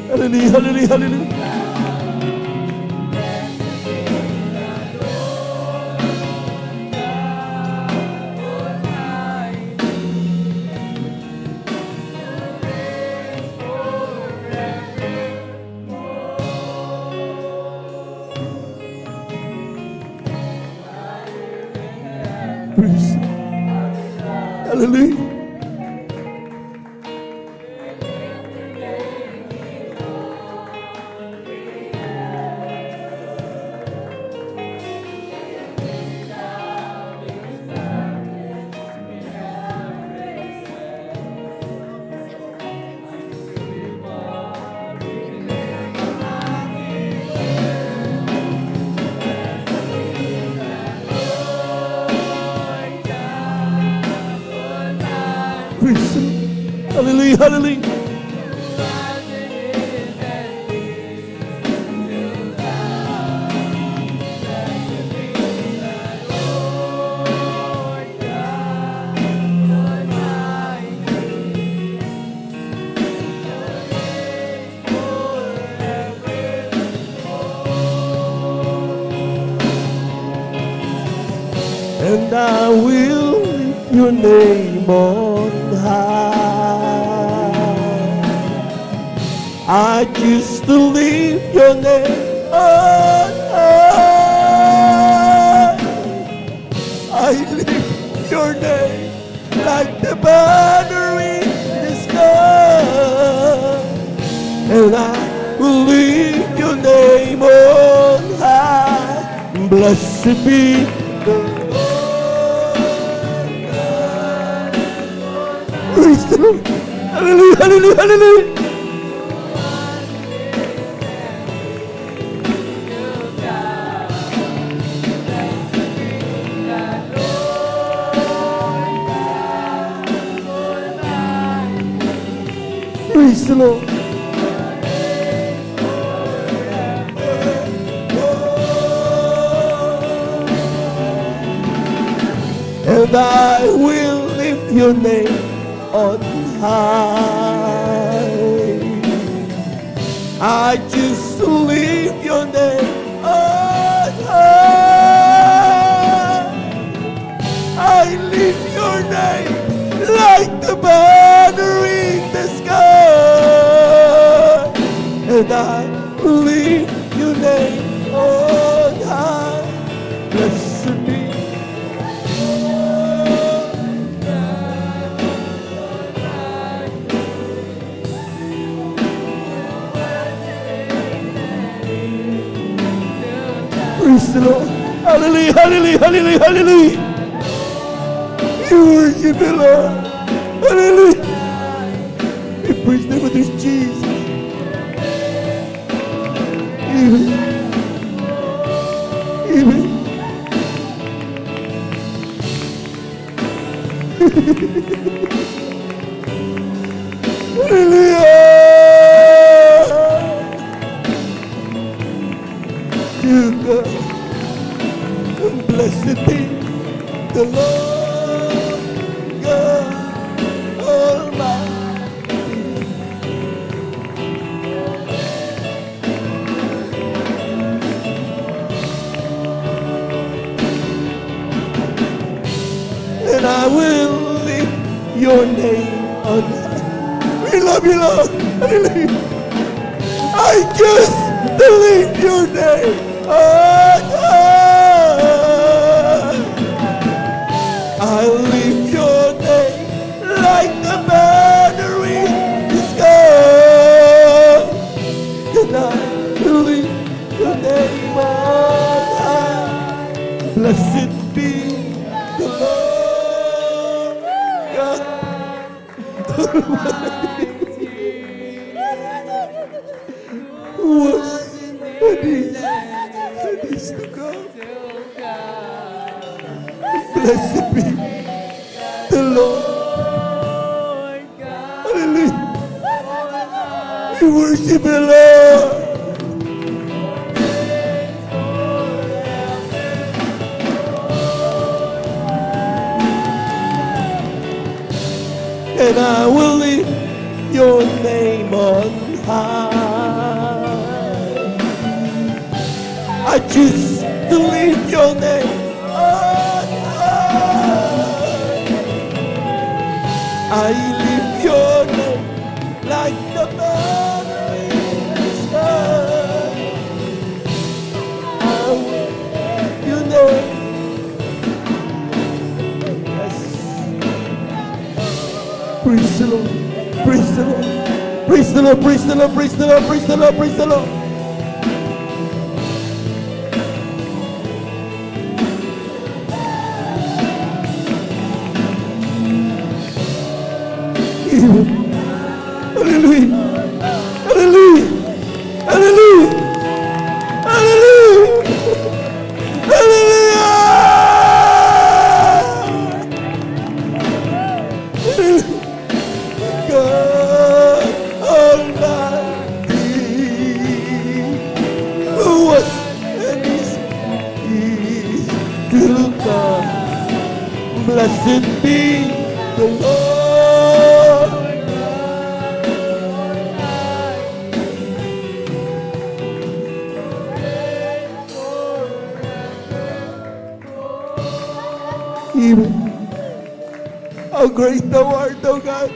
Hallelujah, hallelujah, hallelujah. Praise the Lord. Hallelujah. Praise the Lord. Hallelujah, hallelujah. And I will lift your name on high. I choose to lift your name on high. I lift your name like the banner in the sky. And I will lift your name on high. Blessed be the praise the Lord. Hallelujah, hallelujah, hallelujah. Praise the Lord. And I will lift your name on high. I choose to lift your name on high. I lift your name like the banner in the sky. And I lift your name on high. Blessed be praise the Lord. Hallelujah, hallelujah, hallelujah, hallelujah. You worship the Lord. Hallelujah. We praise the name of this Jesus. Even. Hallelujah. To God. Blessed be the Lord God Almighty. And I will lift your name on high. We love you, Lord. Hallelujah. I just to lift your name on high. I lift your name like the banner in the sky. And I lift your name on high. Blessed be the Lord God Almighty, who was and is to come. Blessed be the Lord. Hallelujah. We worship the Lord. And I will lift your name on high. I choose to lift your name on high. I lift your name like the banner in the sky. I will lift your name. Yes. Praise the Lord. Praise the Lord. Praise the Lord. Praise the Lord. Praise the Lord. Praise the Lord. Praise the Lord. Hallelujah. Hallelujah. Hallelujah. Hallelujah. Hallelujah. God Almighty, who was and is to come. Blessed be the Lord. Even how great thou art, O God.